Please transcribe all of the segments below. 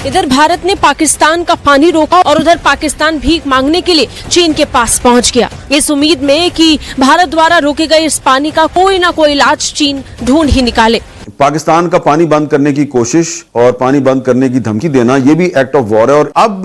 इधर भारत ने पाकिस्तान का पानी रोका और उधर पाकिस्तान भीख मांगने के लिए चीन के पास पहुंच गया, इस उम्मीद में कि भारत द्वारा रोके गए इस पानी का कोई ना कोई इलाज चीन ढूंढ ही निकाले। पाकिस्तान का पानी बंद करने की कोशिश और पानी बंद करने की धमकी देना, यह भी एक्ट ऑफ वॉर है। और अब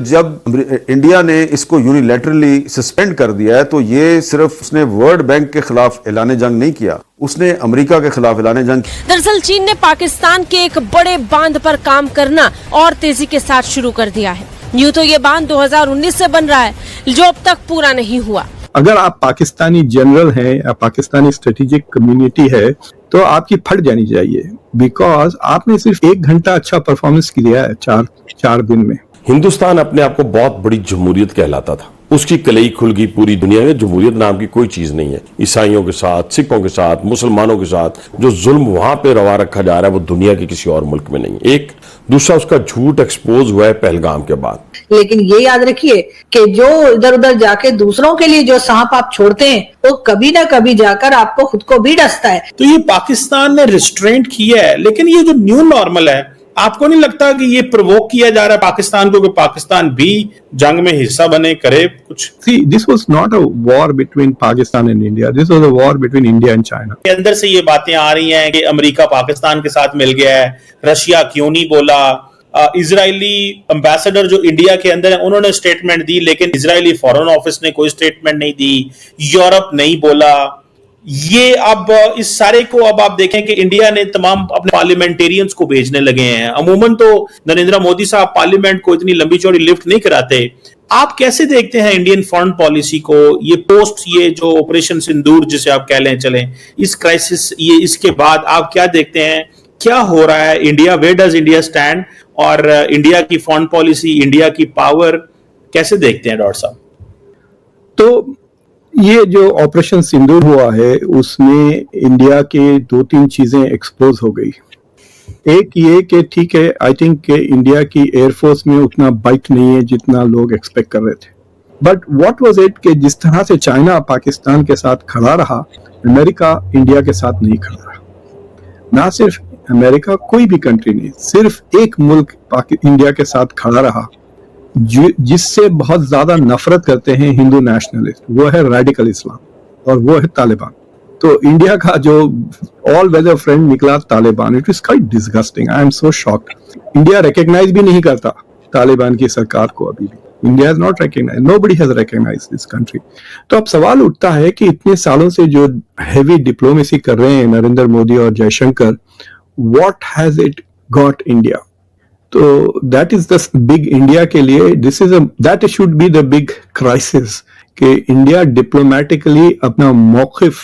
जब इंडिया ने इसको यूनिलैटरली सस्पेंड कर दिया है, तो ये सिर्फ उसने वर्ल्ड बैंक के खिलाफ ऐलान जंग नहीं किया, उसने अमेरिका के खिलाफ ऐलान जंग। दरअसल चीन ने पाकिस्तान के एक बड़े बांध पर काम करना और तेजी के साथ शुरू कर दिया है। यूं तो ये बांध 2019 से बन रहा है, जो अब तक पूरा नहीं हुआ। अगर आप पाकिस्तानी जनरल हैं या पाकिस्तानी स्ट्रेटेजिक कम्युनिटी है, तो आपकी फट जानी चाहिए, बिकॉज आपने सिर्फ 1 घंटा अच्छा परफॉर्मेंस किया है चार दिन में। हिंदुस्तान अपने आप को बहुत बड़ी जमहूरियत कहलाता था, उसकी कलई खुल गई पूरी दुनिया में। जमहूरियत नाम की कोई चीज नहीं है। ईसाइयों के साथ, सिखों के साथ, मुसलमानों के साथ जो जुल्म वहां पे रवा रखा जा रहा है, वो दुनिया के किसी और मुल्क में नहीं है। एक दूसरा उसका झूठ एक्सपोज हुआ है पहलगाम के बाद। लेकिन ये याद रखिए कि जो इधर उधर जाके दूसरों के लिए जो सांप आप छोड़ते हैं, वो कभी ना कभी जाकर आपको खुद को भी डसता है। तो ये पाकिस्तान ने रिस्ट्रेंट किया है, लेकिन ये जो न्यू नॉर्मल है, आपको नहीं लगता कि ये प्रोवोक किया जा रहा है पाकिस्तान को कि पाकिस्तान भी जंग में हिस्सा बने, करे कुछ? See, this was not a war between Pakistan and India. This was a war between India and China. अंदर से ये बातें आ रही हैं कि अमेरिका पाकिस्तान के साथ मिल गया है, रशिया क्यों नहीं बोला। इजरायली एम्बेसडर जो इंडिया के अंदर है, उन्होंने स्टेटमेंट दी, लेकिन इजरायली फॉरेन ऑफिस ने कोई स्टेटमेंट नहीं दी। यूरोप नहीं बोला। ये अब इस सारे को अब आप देखें कि इंडिया ने तमाम अपने पार्लियामेंटेरियंस को भेजने लगे हैं। अमूमन तो नरेंद्र मोदी साहब पार्लियामेंट को इतनी लंबी चौड़ी लिफ्ट नहीं कराते। आप कैसे देखते हैं इंडियन फॉरेन पॉलिसी को, ये पोस्ट, ये जो ऑपरेशन सिंदूर जिसे आप कह लें चलें, इस क्राइसिस, ये इसके बाद आप क्या देखते हैं, क्या हो रहा है India, where does India stand, और इंडिया की फॉरेन पॉलिसी, इंडिया की पावर कैसे देखते हैं डॉक्टर साहब? तो ये जो ऑपरेशन सिंदूर हुआ है, उसमें इंडिया के 2-3 चीजें एक्सपोज हो गई। एक ये कि ठीक है, आई थिंक कि इंडिया की एयरफोर्स में उतना बाइट नहीं है जितना लोग एक्सपेक्ट कर रहे थे। बट व्हाट वाज इट कि जिस तरह से चाइना पाकिस्तान के साथ खड़ा रहा, अमेरिका इंडिया के साथ नहीं खड़ा रहा। ना सिर्फ अमेरिका, कोई भी कंट्री नहीं, सिर्फ एक मुल्क इंडिया के साथ खड़ा रहा जिससे बहुत ज्यादा नफरत करते हैं हिंदू नेशनलिस्ट, वो है रेडिकल इस्लाम और वो है तालिबान। तो इंडिया का जो ऑल वेदर फ्रेंड निकला Taliban, it is quite disgusting. I am so shocked. India recognise भी नहीं करता तालिबान की सरकार को अभी भी। India has not recognised, nobody has recognised this country. तो अब सवाल उठता है कि इतने सालों से जो हैवी डिप्लोमेसी कर रहे हैं नरेंद्र मोदी और Jaishankar, what has it got India? तो that is the big India के लिए, this is that should be the big crisis कि इंडिया डिप्लोमेटिकली अपना मौकिफ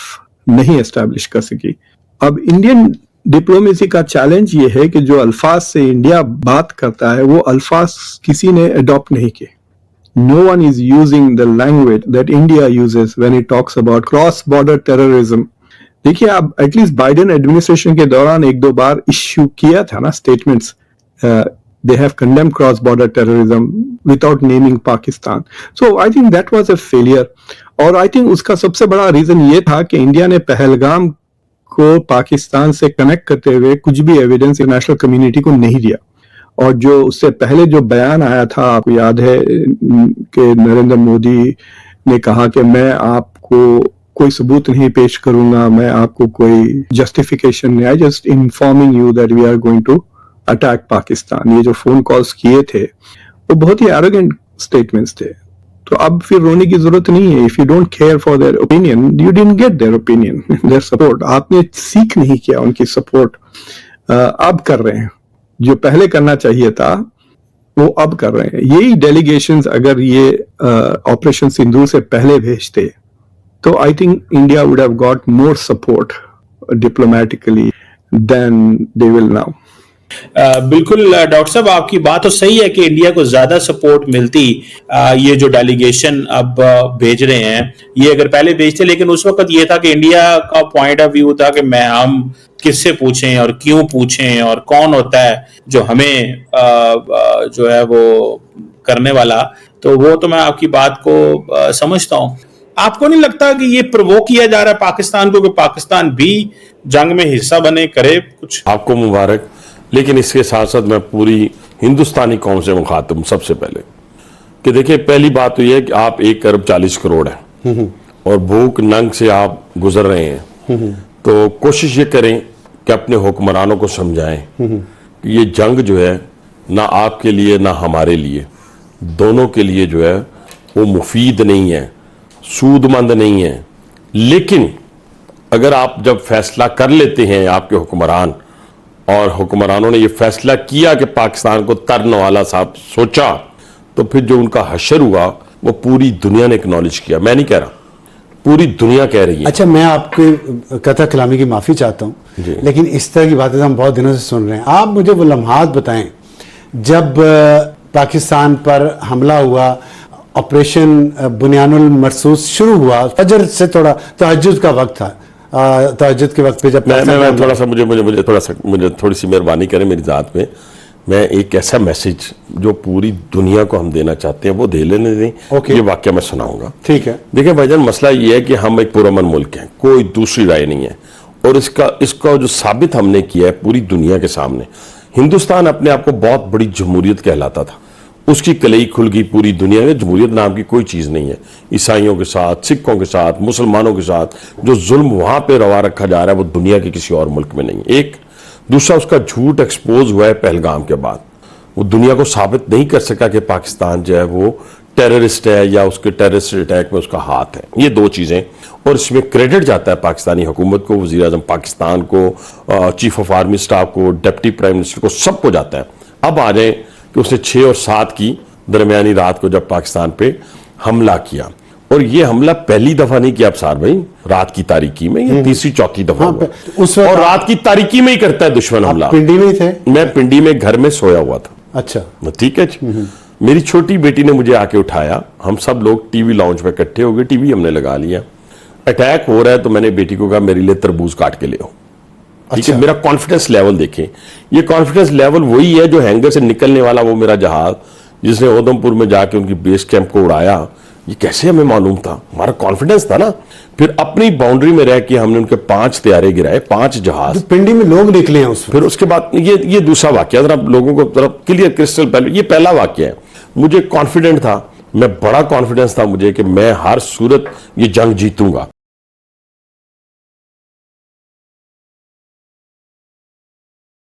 नहीं एस्टैब्लिश कर सकी। अब इंडियन डिप्लोमेसी का चैलेंज ये है कि जो अल्फाज से इंडिया बात करता है, वो अल्फाज किसी ने अडॉप्ट नहीं किए। No one is using the language that India uses when it talks about cross-border terrorism. देखिए, आप एटलीस्ट बाइडेन एडमिनिस्ट्रेशन के दौरान 1-2 बार इश्यू किया था ना statements, they have condemned cross-border terrorism without naming Pakistan. So I think that was a failure. और I think उसका सबसे बड़ा रीजन ये था कि इंडिया ने पहलगाम को पाकिस्तान से कनेक्ट करते हुए कुछ भी एविडेंस इंटरनेशनल कम्युनिटी को नहीं दिया। और जो उससे पहले जो बयान आया था, आपको याद है कि नरेंद्र मोदी ने कहा कि मैं आपको कोई सबूत नहीं पेश करूंगा, मैं आपको कोई जस्टिफिकेशन नहीं, I just informing you that we are going to attack Pakistan. ये जो फोन कॉल्स किए थे, वो बहुत ही एरोगेंट स्टेटमेंट्स थे। तो अब फिर रोने की जरूरत नहीं है। If you don't care for their opinion, you didn't get their opinion, their support. आपने सीख नहीं किया उनकी सपोर्ट, अब कर रहे हैं। जो पहले करना चाहिए था वो अब कर रहे हैं। यही डेलीगेशंस अगर ये ऑपरेशन सिंदूर से पहले भेजते, तो I think India would have got more support diplomatically than they will now. बिल्कुल डॉक्टर साहब, आपकी बात तो सही है कि इंडिया को ज्यादा सपोर्ट मिलती, ये जो डेलीगेशन अब भेज रहे हैं, ये अगर पहले भेजते, लेकिन उस वक्त ये था कि इंडिया का पॉइंट ऑफ व्यू था कि हम किससे पूछें और क्यों पूछें और कौन होता है जो हमें जो है वो करने वाला। तो वो तो मैं आपकी बात को समझता हूं। आपको नहीं लगता कि ये प्रोवोक किया जा रहा है पाकिस्तान को कि पाकिस्तान भी जंग में हिस्सा बने, करे कुछ? आपको मुबारक, लेकिन इसके साथ साथ मैं पूरी हिंदुस्तानी कौम से मुखातिब सबसे पहले कि देखिए, पहली बात तो यह है कि आप 1 अरब 40 करोड़ हैं और भूख नंग से आप गुजर रहे हैं, तो कोशिश ये करें कि अपने हुक्मरानों को समझाएं कि ये जंग जो है ना आपके लिए ना हमारे लिए, दोनों के लिए जो है वो मुफीद नहीं है, सूदमंद नहीं है। लेकिन अगर आप जब फैसला कर लेते हैं आपके हुक्मरान, और हुक्मरानों ने ये फैसला किया कि पाकिस्तान को तरनवाला साहब सोचा, तो फिर जो उनका हशर हुआ वो पूरी दुनिया ने एक्नॉलेज किया। मैं नहीं कह रहा, पूरी दुनिया कह रही है। अच्छा, मैं आपके कथा कलामी की माफी चाहता हूं, लेकिन इस तरह की बातें हम बहुत दिनों से सुन रहे हैं। आप मुझे वो लम्हात बताएं जब पाकिस्तान पर हमला हुआ, ऑपरेशन बुनियानुल मरसूस शुरू हुआ, फजर से थोड़ा तहज्जुद का वक्त था, तहज्जुद के वक्त पे जब मैं थोड़ा सा मुझे थोड़ी सी मेहरबानी करें मेरी जात में, मैं एक ऐसा मैसेज जो पूरी दुनिया को हम देना चाहते हैं वो दे लेने दें। ये वाक्य मैं सुनाऊंगा, ठीक है? देखिए भाईजान, मसला ये है कि हम एक पुरअमन मुल्क हैं, कोई दूसरी राय नहीं है, और इसका जो साबित हमने किया है पूरी दुनिया के सामने। हिंदुस्तान अपने आप को बहुत बड़ी जमहूरियत कहलाता था, उसकी कलई खुल गई पूरी दुनिया में। जमहूरियत नाम की कोई चीज नहीं है। ईसाइयों के साथ, सिखों के साथ, मुसलमानों के साथ जो जुल्म वहां पे रवा रखा जा रहा है वो दुनिया के किसी और मुल्क में नहीं है। एक दूसरा, उसका झूठ एक्सपोज हुआ है पहलगाम के बाद, वो दुनिया को साबित नहीं कर सका कि पाकिस्तान जो है वो टेररिस्ट है या उसके टेररिस्ट अटैक में उसका हाथ है। ये दो चीजें, और इसमें क्रेडिट जाता है पाकिस्तानी हुकूमत को, वजीर आजम पाकिस्तान को, चीफ ऑफ आर्मी स्टाफ को, डिप्टी प्राइम मिनिस्टर को, सबको जाता है। अब आ जाए कि उसने 6 और 7 की दरमियानी रात को जब पाकिस्तान पे हमला किया, और ये हमला पहली दफा नहीं किया अफसार भाई, रात की तारीकी में, ये तीसरी चौथी दफा हुआ। और रात की तारीकी में ही करता है दुश्मन हमला। पिंडी में थे? मैं पिंडी में घर में सोया हुआ था। अच्छा, ठीक है जी। मेरी छोटी बेटी ने मुझे आके उठाया, हम सब लोग टीवी लाउंज में इकट्ठे हो गए, टीवी हमने लगा लिया। अटैक हो रहा है तो मैंने बेटी को कहा मेरे लिए तरबूज काट के ले आओ। ठीक है, मेरा कॉन्फिडेंस लेवल देखें, ये कॉन्फिडेंस लेवल वही है जो हैंगर से निकलने वाला वो मेरा जहाज जिसने उधमपुर में जाके उनकी बेस कैंप को उड़ाया, ये कैसे हमें मालूम था? हमारा कॉन्फिडेंस था ना। फिर अपनी बाउंड्री में रह के हमने उनके 5 तैयारे गिराए, 5 जहाज। पिंडी में लोग निकले हैं फिर उसके बाद ये दूसरा वाक्य, जरा लोगों को तरफ क्लियर क्रिस्टल पहले, ये पहला वाक्य है। मुझे कॉन्फिडेंट था, मैं बड़ा कॉन्फिडेंस था मुझे कि मैं हर सूरत ये जंग जीतूंगा।